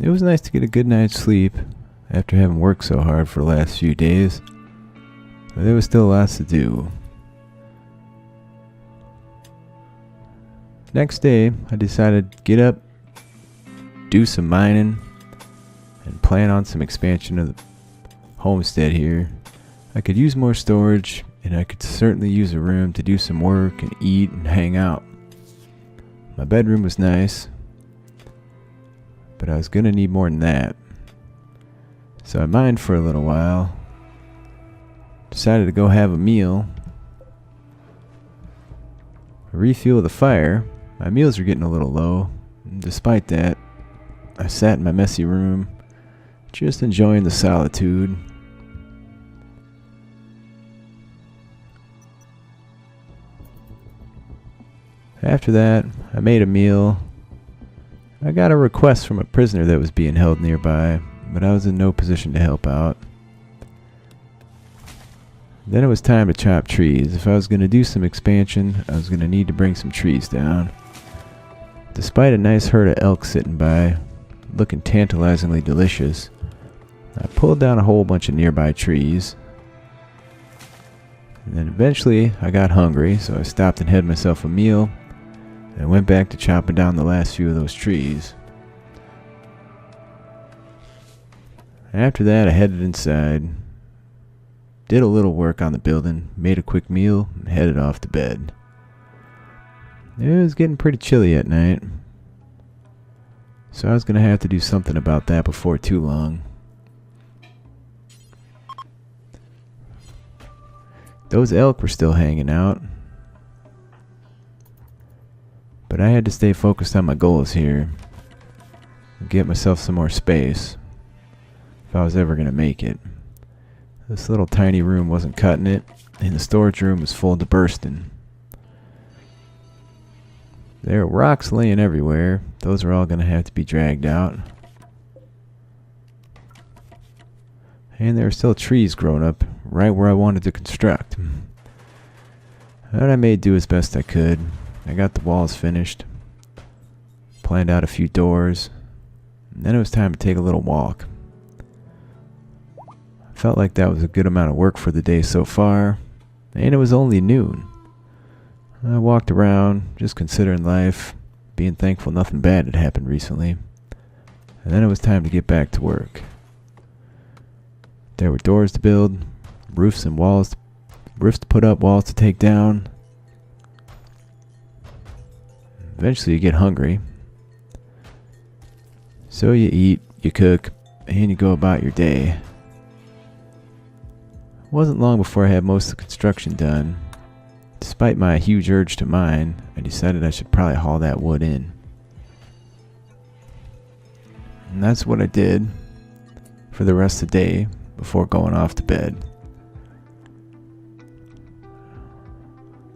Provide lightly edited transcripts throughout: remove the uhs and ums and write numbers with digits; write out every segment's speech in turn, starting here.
It was nice to get a good night's sleep after having worked so hard for the last few days, but there was still lots to do. Next day, I decided to get up, do some mining, and plan on some expansion of the homestead here. I could use more storage, and I could certainly use a room to do some work and eat and hang out. My bedroom was nice, but I was going to need more than that. So I mined for a little while, decided to go have a meal, refuel the fire. My meals were getting a little low, and despite that, I sat in my messy room, just enjoying the solitude. After that, I made a meal. I got a request from a prisoner that was being held nearby, but I was in no position to help out. Then it was time to chop trees. If I was going to do some expansion, I was going to need to bring some trees down. Despite a nice herd of elk sitting by, looking tantalizingly delicious, I pulled down a whole bunch of nearby trees. And then eventually I got hungry, so I stopped and had myself a meal. I went back to chopping down the last few of those trees. After that, I headed inside, did a little work on the building, made a quick meal, and headed off to bed. It was getting pretty chilly at night, so I was going to have to do something about that before too long. Those elk were still hanging out, but I had to stay focused on my goals here and get myself some more space if I was ever going to make it. This little tiny room wasn't cutting it, and the storage room was full to bursting. There were rocks laying everywhere. Those are all going to have to be dragged out. And there were still trees growing up right where I wanted to construct. But I made do as best I could. I got the walls finished, planned out a few doors, and then it was time to take a little walk. I felt like that was a good amount of work for the day so far, and it was only noon. I walked around, just considering life, being thankful nothing bad had happened recently, and then it was time to get back to work. There were doors to build, roofs and walls, roofs to put up, walls to take down. Eventually you get hungry, so you eat, you cook, and you go about your day. It wasn't long before I had most of the construction done. Despite my huge urge to mine, I decided I should probably haul that wood in. And that's what I did for the rest of the day before going off to bed.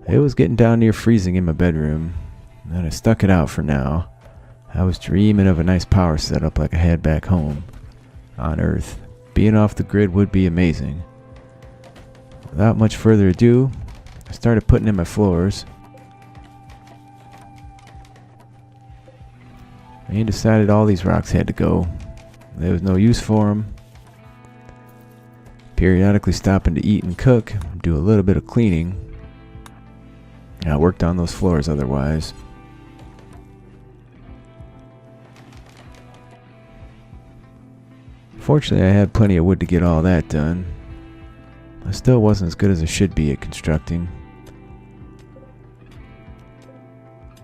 It was getting down near freezing in my bedroom, and I stuck it out for now. I was dreaming of a nice power setup like I had back home on Earth. Being off the grid would be amazing. Without much further ado, I started putting in my floors and decided all these rocks had to go. There was no use for them. Periodically stopping to eat and cook, do a little bit of cleaning. And I worked on those floors otherwise. Fortunately, I had plenty of wood to get all that done. I still wasn't as good as I should be at constructing.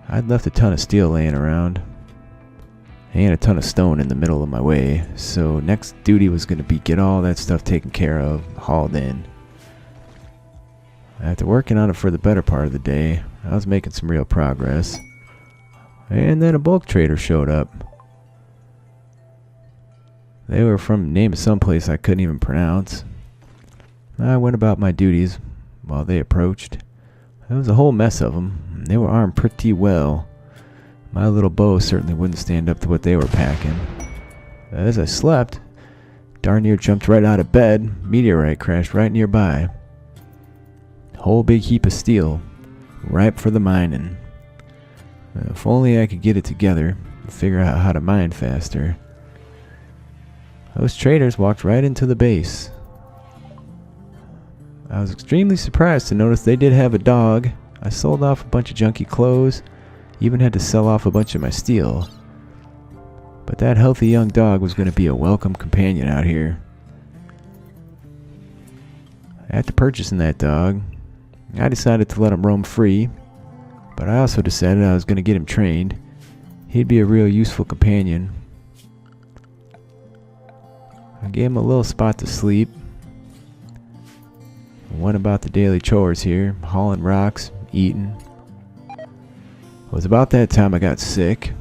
I'd left a ton of steel laying around, and a ton of stone in the middle of my way, so next duty was going to be get all that stuff taken care of, hauled in. After working on it for the better part of the day, I was making some real progress. And then a bulk trader showed up. They were from the name of someplace I couldn't even pronounce. I went about my duties while they approached. There was a whole mess of them. They were armed pretty well. My little bow certainly wouldn't stand up to what they were packing. As I slept, darn near jumped right out of bed. Meteorite crashed right nearby. Whole big heap of steel, ripe for the mining. If only I could get it together and figure out how to mine faster. Those traders walked right into the base. I was extremely surprised to notice they did have a dog. I sold off a bunch of junky clothes, even had to sell off a bunch of my steel. But that healthy young dog was going to be a welcome companion out here. After purchasing that dog, I decided to let him roam free, but I also decided I was going to get him trained. He'd be a real useful companion. I gave him a little spot to sleep. I went about the daily chores here, hauling rocks, eating. It was about that time I got sick.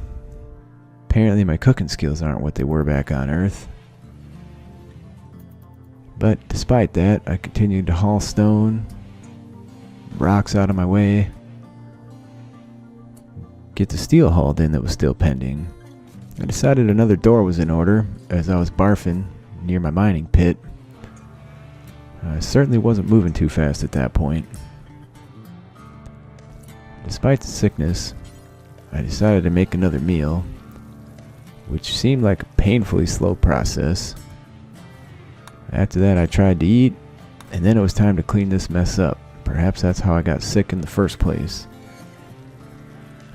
Apparently my cooking skills aren't what they were back on Earth. But despite that, I continued to haul stone, rocks out of my way, get the steel hauled in that was still pending. I decided another door was in order as I was barfing near my mining pit. I certainly wasn't moving too fast at that point. Despite the sickness, I decided to make another meal, which seemed like a painfully slow process. After that, I tried to eat, and then it was time to clean this mess up. Perhaps that's how I got sick in the first place.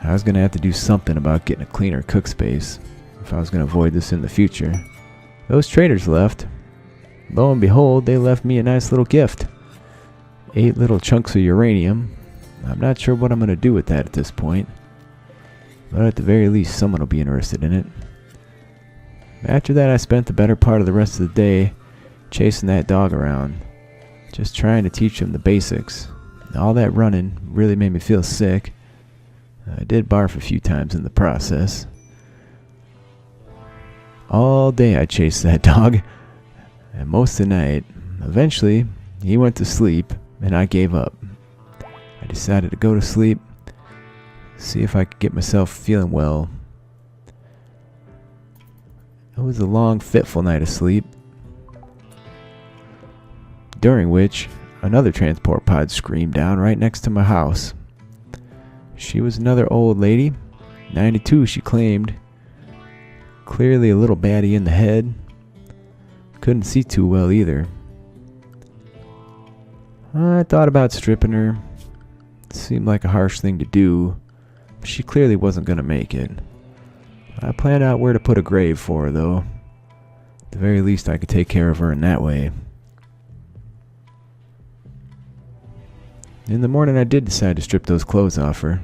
I was going to have to do something about getting a cleaner cook space if I was going to avoid this in the future. Those traders left. Lo and behold, they left me a nice little gift. 8 little chunks of uranium. I'm not sure what I'm going to do with that at this point, but at the very least someone will be interested in it. After that, I spent the better part of the rest of the day chasing that dog around, just trying to teach him the basics. All that running really made me feel sick. I did barf a few times in the process. All day I chased that dog, and most of the night. Eventually, he went to sleep, and I gave up. I decided to go to sleep, see if I could get myself feeling well. It was a long, fitful night of sleep, during which another transport pod screamed down right next to my house. She was another old lady, 92 she claimed, clearly a little batty in the head. Couldn't see too well either. I thought about stripping her. It seemed like a harsh thing to do, but she clearly wasn't going to make it. I planned out where to put a grave for her, though. At the very least, I could take care of her in that way. In the morning, I did decide to strip those clothes off her.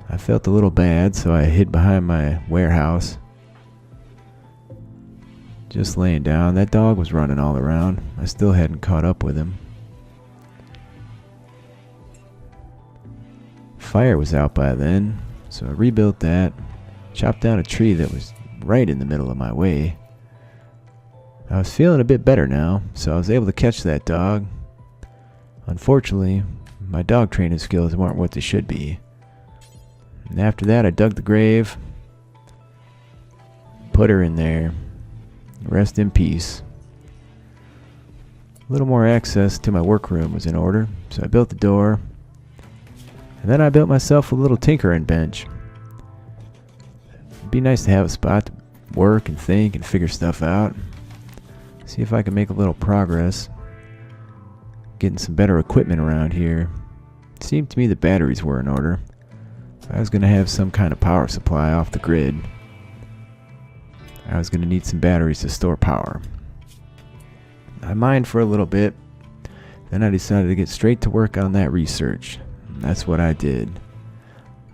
I felt a little bad, so I hid behind my warehouse. Just laying down. That dog was running all around. I still hadn't caught up with him. Fire was out by then, so I rebuilt that. Chopped down a tree that was right in the middle of my way. I was feeling a bit better now, so I was able to catch that dog. Unfortunately, my dog training skills weren't what they should be. And after that, I dug the grave, put her in there. Rest in peace. A little more access to my workroom was in order, so I built the door. And then I built myself a little tinkering bench. It'd be nice to have a spot to work and think and figure stuff out. See if I can make a little progress. Getting some better equipment around here. It seemed to me the batteries were in order. I was going to have some kind of power supply off the grid. I was going to need some batteries to store power. I mined for a little bit. Then I decided to get straight to work on that research. And that's what I did.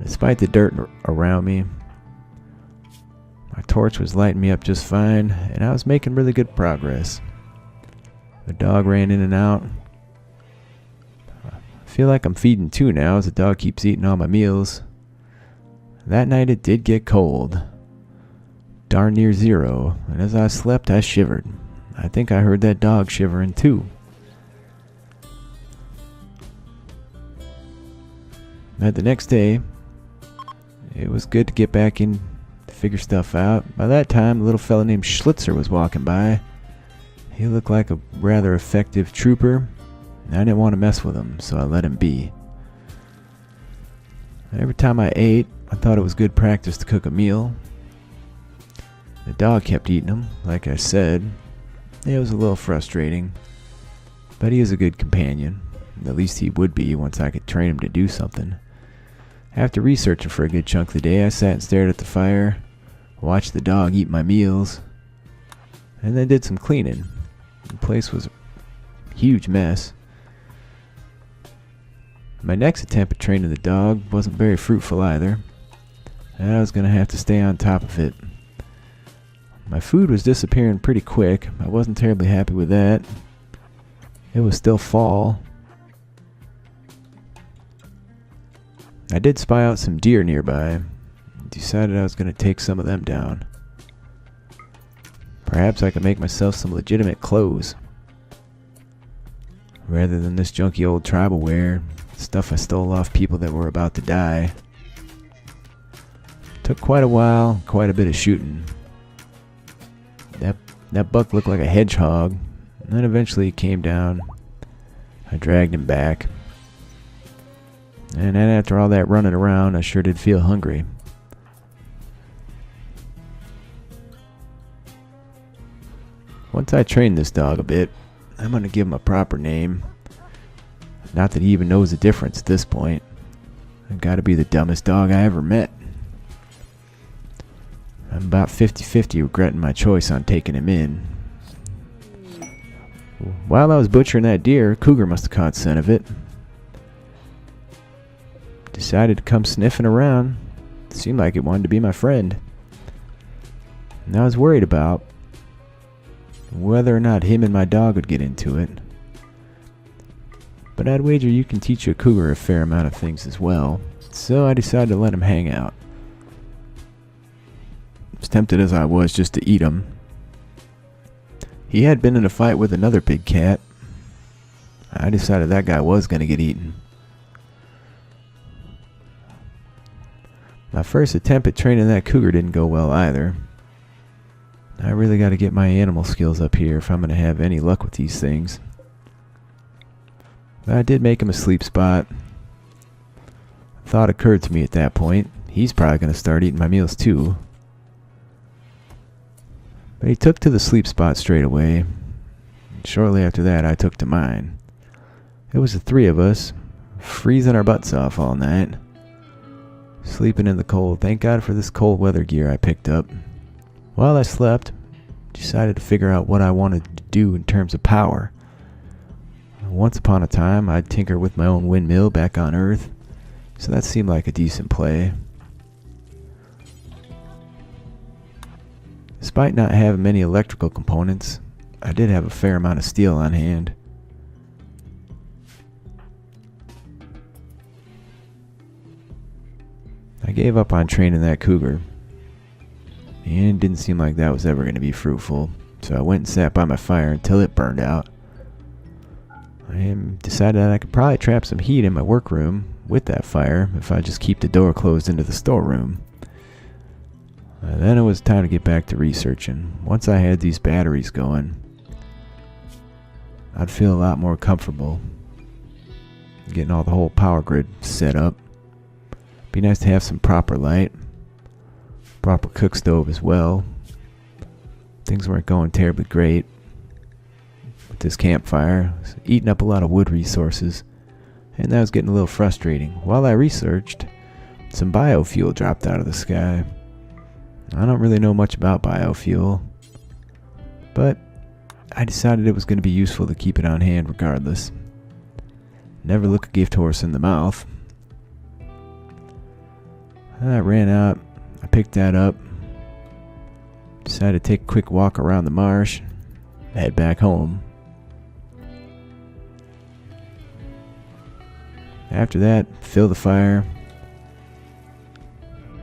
Despite the dirt around me, my torch was lighting me up just fine, and I was making really good progress. The dog ran in and out. I feel like I'm feeding two now as the dog keeps eating all my meals. That night it did get cold. Darn near 0, and as I slept I shivered. I think I heard that dog shivering too. But the next day, it was good to get back in to figure stuff out. By that time, a little fella named Schlitzer was walking by. He looked like a rather effective trooper, and I didn't want to mess with him, so I let him be. Every time I ate, I thought it was good practice to cook a meal. The dog kept eating them, like I said. It was a little frustrating, but he is a good companion. At least he would be once I could train him to do something. After researching for a good chunk of the day, I sat and stared at the fire, watched the dog eat my meals, and then did some cleaning. The place was a huge mess. My next attempt at training the dog wasn't very fruitful either, and I was going to have to stay on top of it. My food was disappearing pretty quick. I wasn't terribly happy with that. It was still fall. I did spy out some deer nearby. Decided I was going to take some of them down. Perhaps I could make myself some legitimate clothes, rather than this junky old tribal wear, stuff I stole off people that were about to die. Took quite a while, quite a bit of shooting. That buck looked like a hedgehog, and then eventually he came down. I dragged him back. And then after all that running around, I sure did feel hungry. Once I trained this dog a bit, I'm going to give him a proper name. Not that he even knows the difference at this point. I've got to be the dumbest dog I ever met. I'm about 50-50 regretting my choice on taking him in. While I was butchering that deer, a cougar must have caught scent of it. Decided to come sniffing around. Seemed like it wanted to be my friend. And I was worried about whether or not him and my dog would get into it. But I'd wager you can teach a cougar a fair amount of things as well. So I decided to let him hang out. As tempted as I was just to eat him. He had been in a fight with another big cat. I decided that guy was going to get eaten. My first attempt at training that cougar didn't go well either. I really got to get my animal skills up here if I'm going to have any luck with these things. But I did make him a sleep spot. A thought occurred to me at that point. He's probably going to start eating my meals too. But he took to the sleep spot straight away. Shortly after that, I took to mine. It was the three of us, freezing our butts off all night. Sleeping in the cold. Thank God for this cold weather gear I picked up. While I slept, decided to figure out what I wanted to do in terms of power. Once upon a time, I'd tinker with my own windmill back on Earth, so that seemed like a decent play. Despite not having many electrical components, I did have a fair amount of steel on hand. I gave up on training that cougar, and it didn't seem like that was ever going to be fruitful, so I went and sat by my fire until it burned out. I decided that I could probably trap some heat in my workroom with that fire if I just keep the door closed into the storeroom. Then it was time to get back to researching. Once I had these batteries going, I'd feel a lot more comfortable getting all the whole power grid set up. Be nice to have some proper light, proper cook stove as well. Things weren't going terribly great with this campfire. It was eating up a lot of wood resources, and that was getting a little frustrating. While I researched, some biofuel dropped out of the sky. I don't really know much about biofuel, but I decided it was going to be useful to keep it on hand regardless. Never look a gift horse in the mouth. I ran out, I picked that up, decided to take a quick walk around the marsh, head back home. After that, fill the fire,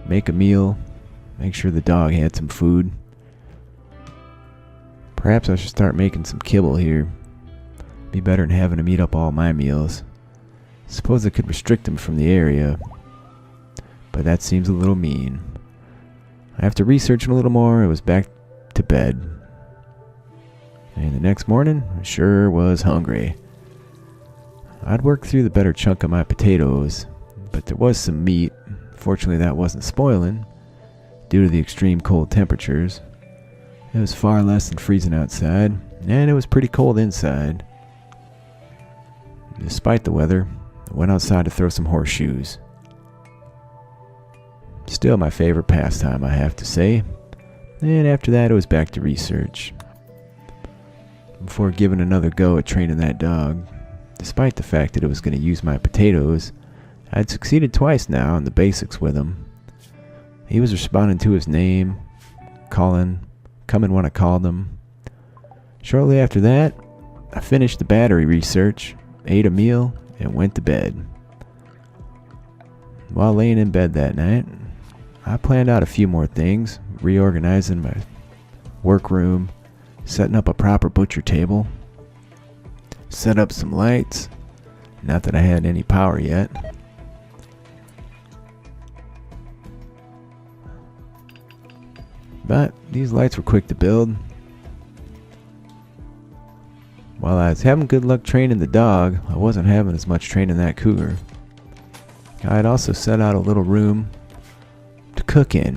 make a meal, make sure the dog had some food. Perhaps I should start making some kibble here. Be better than having him eat up all my meals. Suppose I could restrict him from the area, but that seems a little mean. After researching a little more, I was back to bed. And the next morning, I sure was hungry. I'd worked through the better chunk of my potatoes, but there was some meat. Fortunately, that wasn't spoiling due to the extreme cold temperatures. It was far less than freezing outside, and it was pretty cold inside. Despite the weather, I went outside to throw some horseshoes. Still my favorite pastime, I have to say. And after that, it was back to research. Before giving another go at training that dog, despite the fact that it was going to use my potatoes, I'd succeeded twice now in the basics with him. He was responding to his name, coming when I called him. Shortly after that, I finished the battery research, ate a meal, and went to bed. While laying in bed that night, I planned out a few more things, reorganizing my workroom, setting up a proper butcher table, set up some lights, not that I had any power yet. But these lights were quick to build. While I was having good luck training the dog, I wasn't having as much training that cougar. I had also set out a little room to cook in.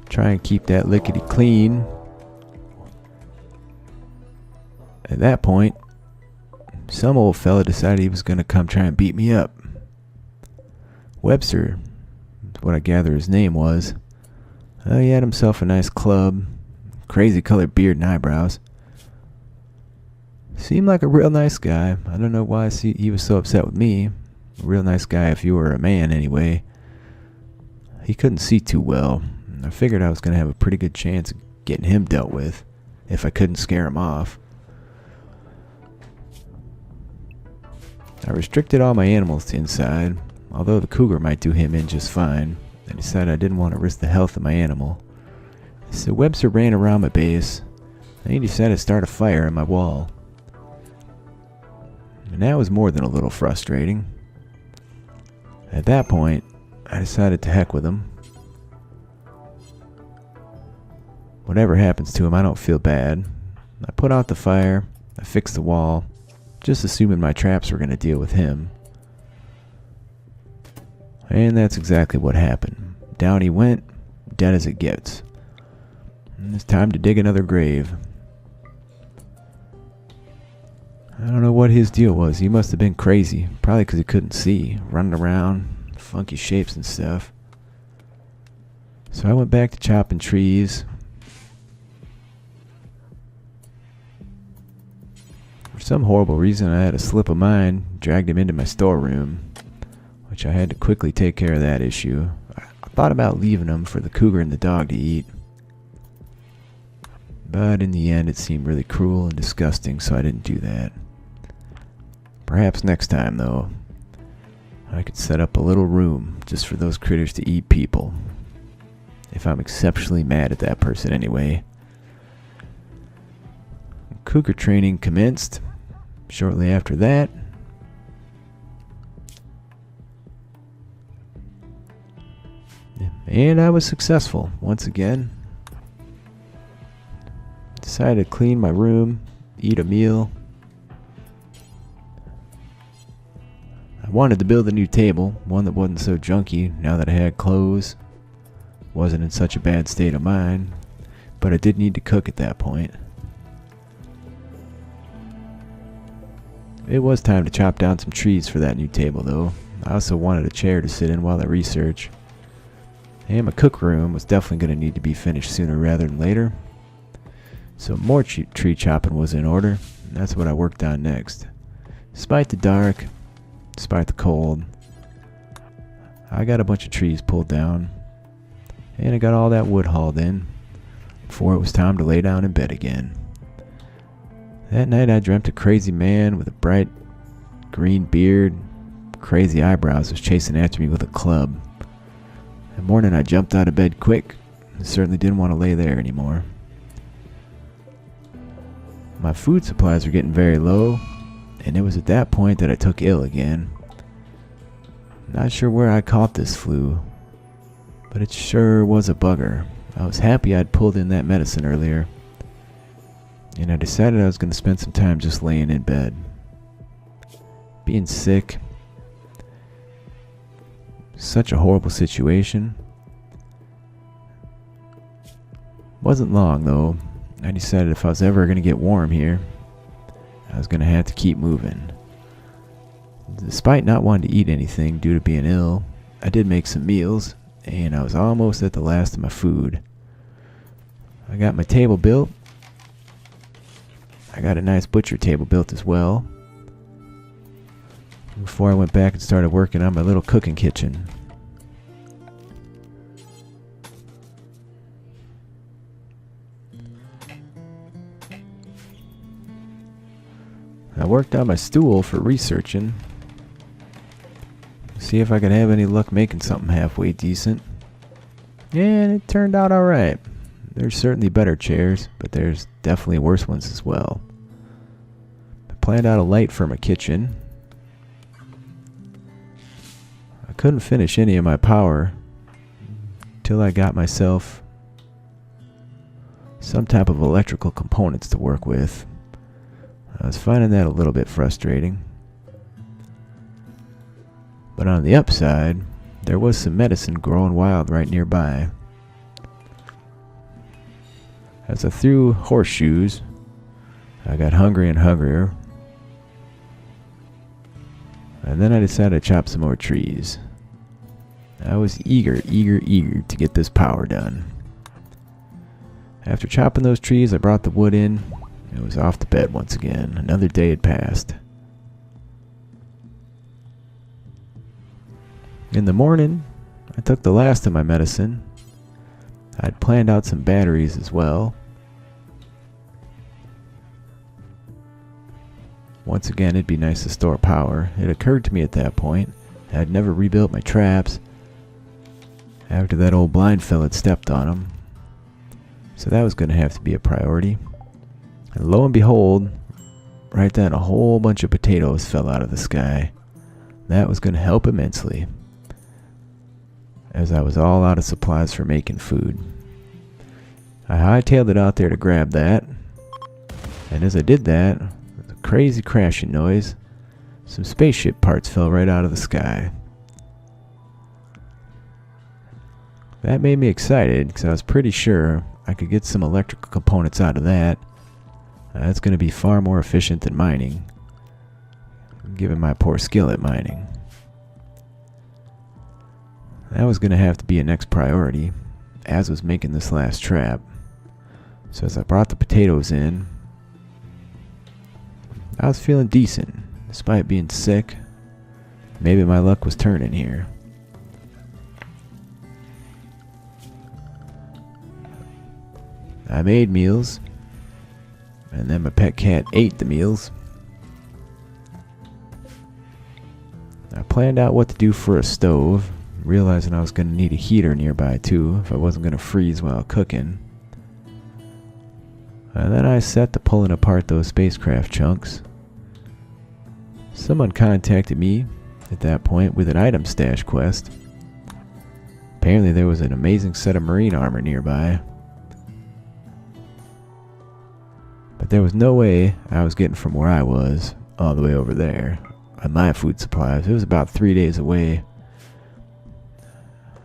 Try and keep that lickety clean. At that point, some old fella decided he was going to come try and beat me up. Webster, what I gather his name was. He had himself a nice club, crazy colored beard and eyebrows. Seemed like a real nice guy. I don't know why he was so upset with me. A real nice guy if you were a man anyway. He couldn't see too well. I figured I was going to have a pretty good chance of getting him dealt with if I couldn't scare him off. I restricted all my animals to inside, although the cougar might do him in just fine. I decided I didn't want to risk the health of my animal. So Webster ran around my base, and he decided to start a fire in my wall. And that was more than a little frustrating. At that point, I decided to heck with him. Whatever happens to him, I don't feel bad. I put out the fire, I fixed the wall, just assuming my traps were going to deal with him. And that's exactly what happened. Down he went, dead as it gets. And it's time to dig another grave. I don't know what his deal was. He must have been crazy. Probably because he couldn't see. Running around, funky shapes and stuff. So I went back to chopping trees. For some horrible reason, I had a slip of mind, dragged him into my storeroom, which I had to quickly take care of that issue. I thought about leaving him for the cougar and the dog to eat. But in the end, it seemed really cruel and disgusting, so I didn't do that. Perhaps next time, though, I could set up a little room just for those critters to eat people. If I'm exceptionally mad at that person anyway. Cougar training commenced. Shortly after that, and I was successful once again. Decided to clean my room, eat a meal. I wanted to build a new table, one that wasn't so junky now that I had clothes. Wasn't in such a bad state of mind, but I did need to cook at that point. It was time to chop down some trees for that new table though. I also wanted a chair to sit in while I research. And my cook room was definitely going to need to be finished sooner rather than later. So more tree chopping was in order, and that's what I worked on next. Despite the dark, despite the cold, I got a bunch of trees pulled down, and I got all that wood hauled in before it was time to lay down in bed again. That night I dreamt a crazy man with a bright green beard, crazy eyebrows was chasing after me with a club. That morning I jumped out of bed quick and certainly didn't want to lay there anymore. My food supplies were getting very low, and it was at that point that I took ill again. Not sure where I caught this flu, but it sure was a bugger. I was happy I'd pulled in that medicine earlier, and I decided I was going to spend some time just laying in bed. Being sick, such a horrible situation. Wasn't long though. I decided if I was ever going to get warm here, I was going to have to keep moving. Despite not wanting to eat anything due to being ill, I did make some meals, and I was almost at the last of my food. I got my table built. I got a nice butcher table built as well, before I went back and started working on my little cooking kitchen. I worked on my stool for researching, see if I could have any luck making something halfway decent. And it turned out alright. There's certainly better chairs, but there's definitely worse ones as well. I planned out a light for my kitchen. I couldn't finish any of my power till I got myself some type of electrical components to work with. I was finding that a little bit frustrating. But on the upside, there was some medicine growing wild right nearby. As I threw horseshoes, I got hungry and hungrier. And then I decided to chop some more trees. I was eager to get this power done. After chopping those trees, I brought the wood in. It was off to bed once again. Another day had passed. In the morning, I took the last of my medicine. I'd planned out some batteries as well. Once again, it'd be nice to store power. It occurred to me at that point I'd never rebuilt my traps after that old blind fella had stepped on them. So that was going to have to be a priority. And lo and behold, right then a whole bunch of potatoes fell out of the sky. That was going to help immensely, as I was all out of supplies for making food. I hightailed it out there to grab that, and as I did that, with a crazy crashing noise, some spaceship parts fell right out of the sky. That made me excited, because I was pretty sure I could get some electrical components out of that. That's going to be far more efficient than mining, given my poor skill at mining. That was going to have to be a next priority, as was making this last trap. So as I brought the potatoes in, I was feeling decent, despite being sick. Maybe my luck was turning here. I made meals, and then my pet cat ate the meals. I planned out what to do for a stove, realizing I was going to need a heater nearby too if I wasn't going to freeze while cooking. And then I set to pulling apart those spacecraft chunks. Someone contacted me at that point with an item stash quest. Apparently there was an amazing set of marine armor nearby. But there was no way I was getting from where I was all the way over there on my food supplies. It was about 3 days away.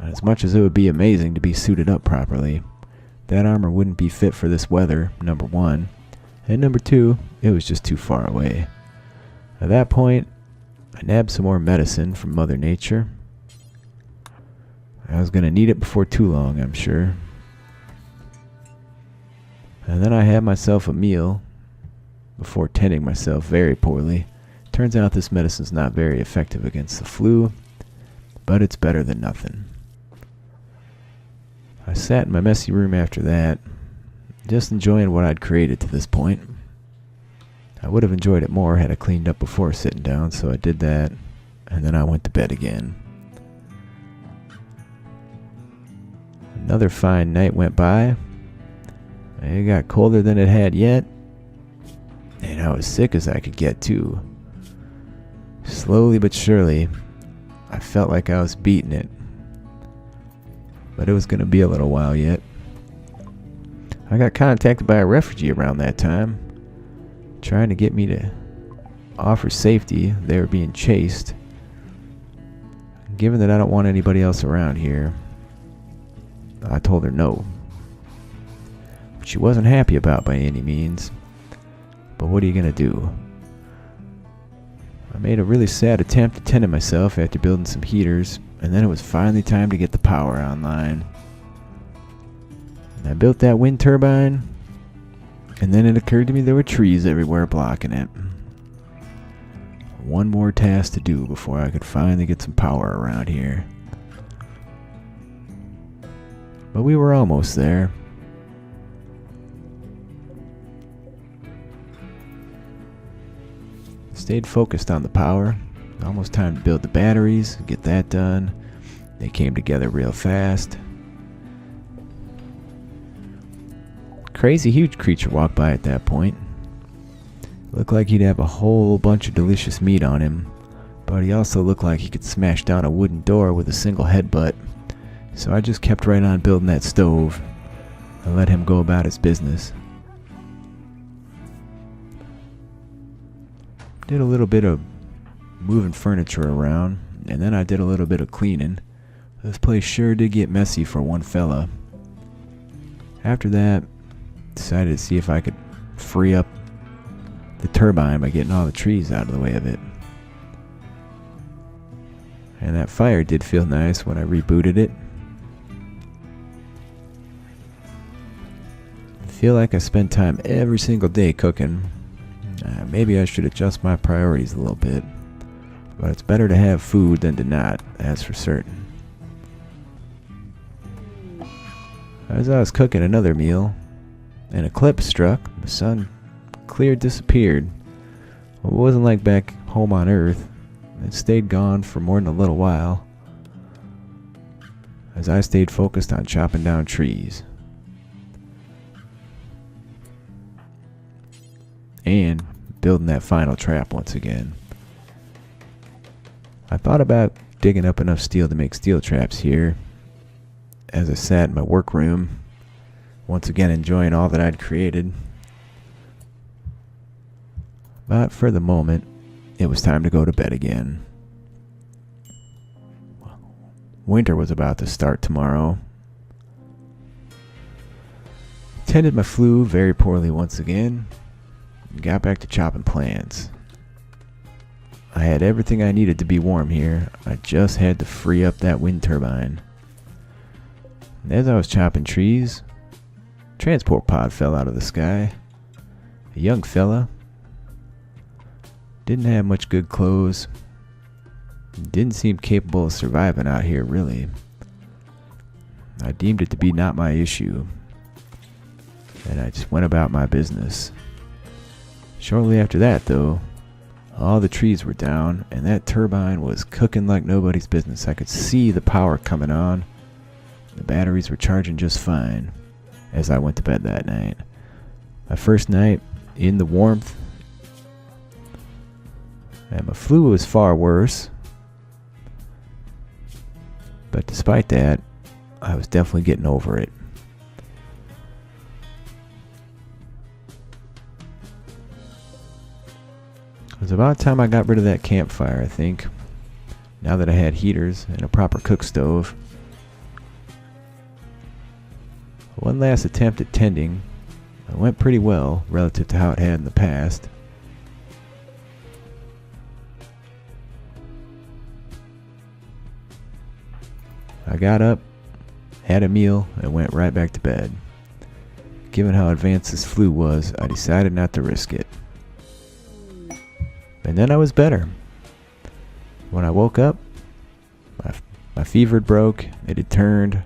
And as much as it would be amazing to be suited up properly, that armor wouldn't be fit for this weather, number one. And number two, it was just too far away. At that point, I nabbed some more medicine from Mother Nature. I was going to need it before too long, I'm sure. And then I had myself a meal before tending myself very poorly. Turns out this medicine's not very effective against the flu, but it's better than nothing. I sat in my messy room after that, just enjoying what I'd created to this point. I would have enjoyed it more had I cleaned up before sitting down, so I did that, and then I went to bed again. Another fine night went by. It got colder than it had yet, and I was sick as I could get too. Slowly but surely, I felt like I was beating it, but it was going to be a little while yet. I got contacted by a refugee around that time, trying to get me to offer safety. They were being chased. Given that I don't want anybody else around here, I told her no. she wasn't happy about by any means. But what are you gonna do? I made a really sad attempt at tending myself after building some heaters, and then it was finally time to get the power online. And I built that wind turbine, and then it occurred to me there were trees everywhere blocking it. One more task to do before I could finally get some power around here. But we were almost there. Stayed focused on the power. Almost time to build the batteries, get that done. They came together real fast. Crazy huge creature walked by at that point. Looked like he'd have a whole bunch of delicious meat on him, but he also looked like he could smash down a wooden door with a single headbutt. So I just kept right on building that stove and let him go about his business. Did a little bit of moving furniture around, and then I did a little bit of cleaning. This place sure did get messy for one fella. After that, decided to see if I could free up the turbine by getting all the trees out of the way of it. And that fire did feel nice when I rebooted it. I feel like I spend time every single day cooking. Maybe I should adjust my priorities a little bit, but it's better to have food than to not, that's for certain. As I was cooking another meal, an eclipse struck. The sun clear disappeared. Well, it wasn't like back home on Earth. It stayed gone for more than a little while, as I stayed focused on chopping down trees. And building that final trap once again. I thought about digging up enough steel to make steel traps here as I sat in my workroom, once again enjoying all that I'd created. But for the moment, it was time to go to bed again. Winter was about to start tomorrow. Tended my flu very poorly once again. Got back to chopping plants. I had everything I needed to be warm here. I just had to free up that wind turbine. And as I was chopping trees, a transport pod fell out of the sky. A young fella. Didn't have much good clothes. Didn't seem capable of surviving out here, really. I deemed it to be not my issue, and I just went about my business. Shortly after that, though, all the trees were down, and that turbine was cooking like nobody's business. I could see the power coming on. The batteries were charging just fine as I went to bed that night. My first night in the warmth, and my flu was far worse. But despite that, I was definitely getting over it. It was about time I got rid of that campfire, I think. Now that I had heaters and a proper cook stove. One last attempt at tending. It went pretty well relative to how it had in the past. I got up, had a meal, and went right back to bed. Given how advanced this flu was, I decided not to risk it. And then I was better. When I woke up, my fever had broke, it had turned,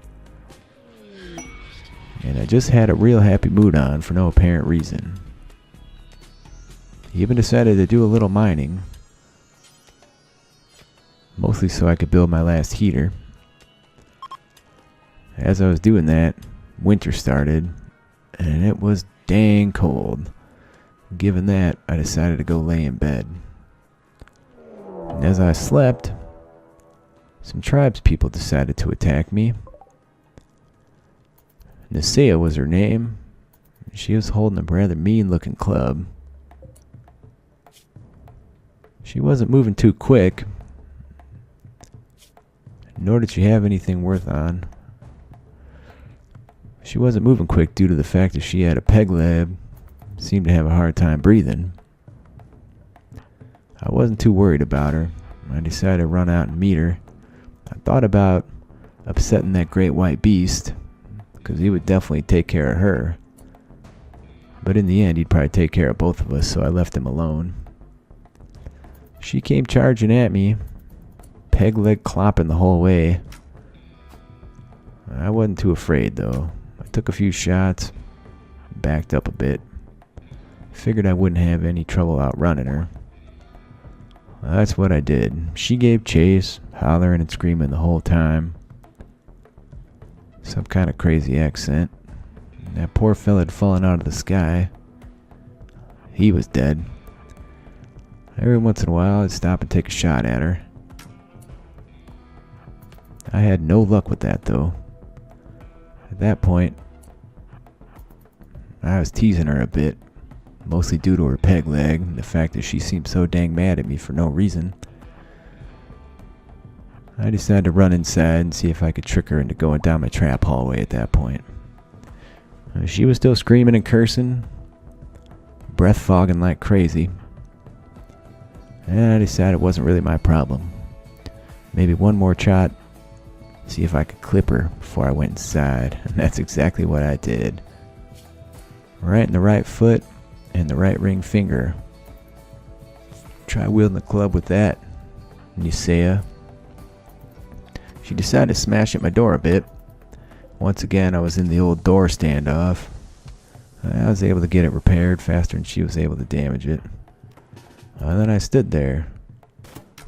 and I just had a real happy mood on for no apparent reason. Even decided to do a little mining, mostly so I could build my last heater. As I was doing that, winter started, and it was dang cold. Given that, I decided to go lay in bed. And as I slept, some tribespeople decided to attack me. Nisea was her name. She was holding a rather mean-looking club. She wasn't moving too quick, nor did she have anything worth on. She wasn't moving quick due to the fact that she had a peg leg, seemed to have a hard time breathing. I wasn't too worried about her. I decided to run out and meet her. I thought about upsetting that great white beast, because he would definitely take care of her. But in the end, he'd probably take care of both of us, so I left him alone. She came charging at me, peg leg clopping the whole way. I wasn't too afraid, though. I took a few shots, backed up a bit. Figured I wouldn't have any trouble outrunning her. Well, that's what I did. She gave chase, hollering and screaming the whole time. Some kind of crazy accent. That poor fella had fallen out of the sky. He was dead. Every once in a while, I'd stop and take a shot at her. I had no luck with that, though. At that point, I was teasing her a bit, mostly due to her peg leg and the fact that she seemed so dang mad at me for no reason. I decided to run inside and see if I could trick her into going down my trap hallway at that point. She was still screaming and cursing, breath fogging like crazy. And I decided it wasn't really my problem. Maybe one more shot, see if I could clip her before I went inside. And that's exactly what I did. Right in the right foot and the right ring finger. Try wielding the club with that, Nisea. She decided to smash at my door a bit. Once again, I was in the old door standoff. I was able to get it repaired faster than she was able to damage it. Then I stood there,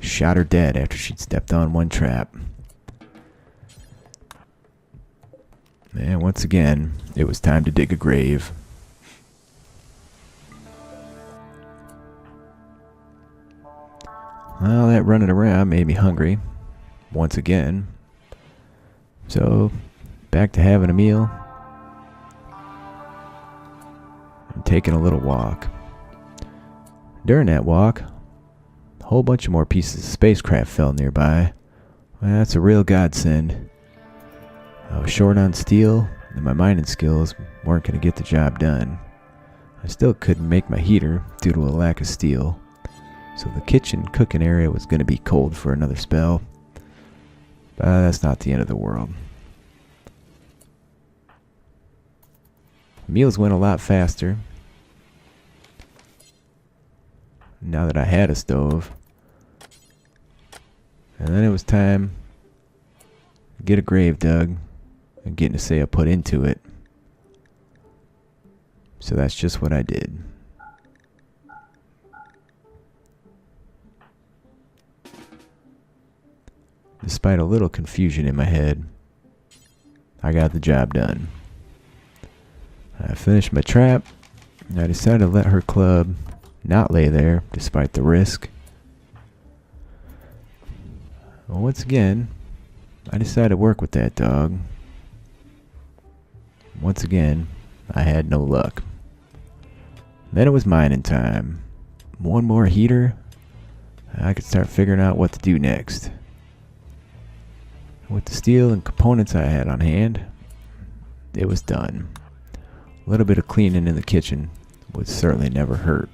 shot her dead after she'd stepped on one trap. And once again, it was time to dig a grave. Well, that running around made me hungry, once again. So, back to having a meal and taking a little walk. During that walk, a whole bunch of more pieces of spacecraft fell nearby. Well, that's a real godsend. I was short on steel, and my mining skills weren't going to get the job done. I still couldn't make my heater due to a lack of steel, so the kitchen cooking area was going to be cold for another spell. But that's not the end of the world. Meals went a lot faster now that I had a stove. And then it was time to get a grave dug and get Nisea put into it. So that's just what I did. Despite a little confusion in my head, I got the job done. I finished my trap, and I decided to let her club not lay there, despite the risk. Well, once again, I decided to work with that dog. Once again, I had no luck. Then it was mining time. One more heater, I could start figuring out what to do next. With the steel and components I had on hand, it was done. A little bit of cleaning in the kitchen would certainly never hurt.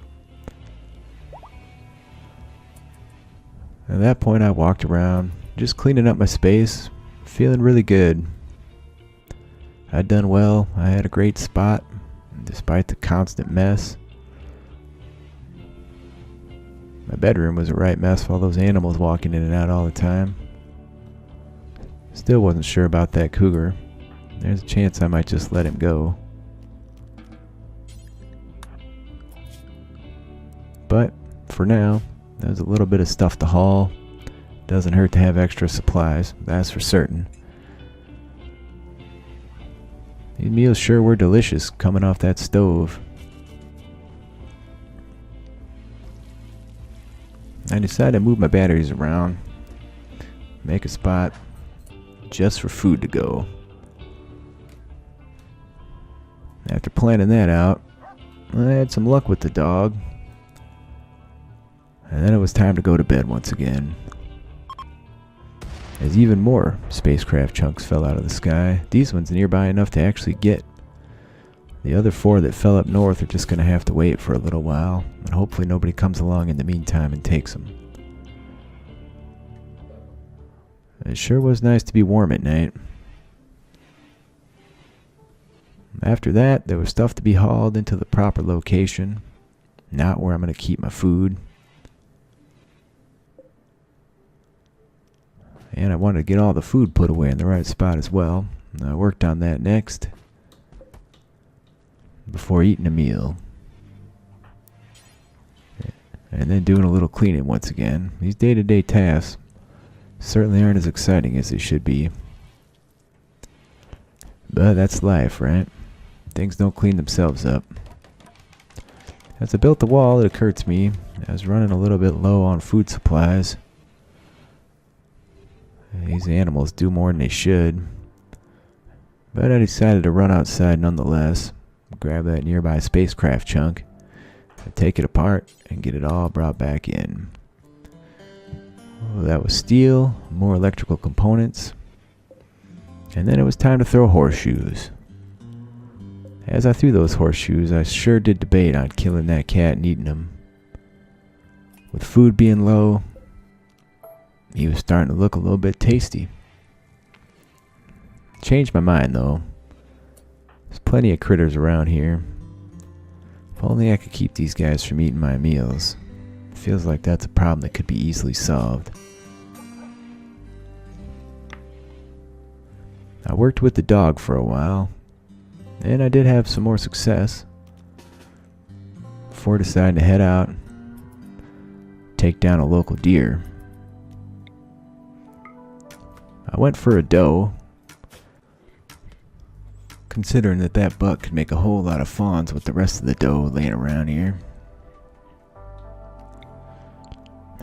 At that point, I walked around, just cleaning up my space, feeling really good. I'd done well. I had a great spot, despite the constant mess. My bedroom was a right mess with all those animals walking in and out all the time. Still wasn't sure about that cougar. There's a chance I might just let him go. But for now, there's a little bit of stuff to haul. Doesn't hurt to have extra supplies, that's for certain. These meals sure were delicious coming off that stove. I decided to move my batteries around, make a spot just for food to go. After planning that out, I had some luck with the dog. And then it was time to go to bed once again. as even more spacecraft chunks fell out of the sky. These ones nearby enough to actually get. The other 4 that fell up north are just going to have to wait for a little while, and hopefully nobody comes along in the meantime and takes them. It sure was nice to be warm at night. After that, there was stuff to be hauled into the proper location, not where I'm going to keep my food. And I wanted to get all the food put away in the right spot as well. I worked on that next, before eating a meal. And then doing a little cleaning once again. These day-to-day tasks certainly aren't as exciting as they should be. But that's life, right? Things don't clean themselves up. As I built the wall, it occurred to me I was running a little bit low on food supplies. These animals do more than they should. But I decided to run outside nonetheless, grab that nearby spacecraft chunk, and take it apart and get it all brought back in. Well, that was steel, more electrical components, and then it was time to throw horseshoes. As I threw those horseshoes, I sure did debate on killing that cat and eating him. With food being low, he was starting to look a little bit tasty. Changed my mind though. There's plenty of critters around here. If only I could keep these guys from eating my meals. It feels like that's a problem that could be easily solved. I worked with the dog for a while, and I did have some more success before deciding to head out, take down a local deer. I went for a doe, considering that buck could make a whole lot of fawns with the rest of the doe laying around here.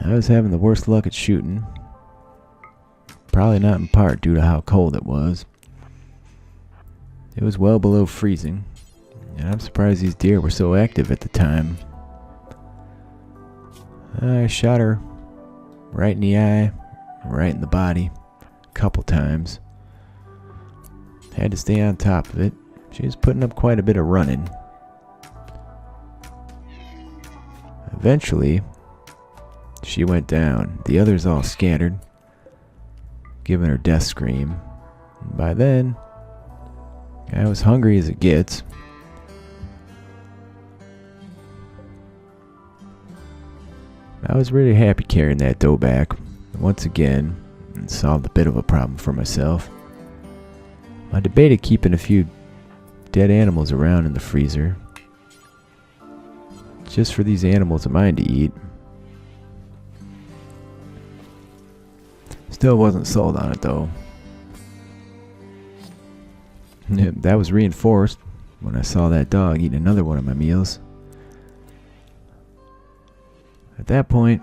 I was having the worst luck at shooting, probably not in part due to how cold it was. It was well below freezing, and I'm surprised these deer were so active at the time. I shot her right in the eye, right in the body, a couple times. Had to stay on top of it. She was putting up quite a bit of running. Eventually, she went down. The others all scattered, giving her death scream. And by then, I was hungry as it gets. I was really happy carrying that doe back once again and solved a bit of a problem for myself. I debated keeping a few dead animals around in the freezer, just for these animals of mine to eat. Still wasn't sold on it though. That was reinforced when I saw that dog eating another one of my meals. At that point,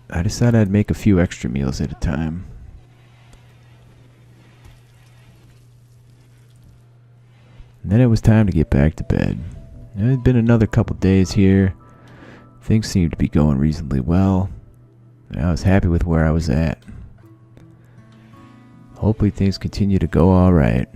I decided I'd make a few extra meals at a time. And then it was time to get back to bed. It had been another couple days here. Things seemed to be going reasonably well. And I was happy with where I was at. Hopefully things continue to go alright.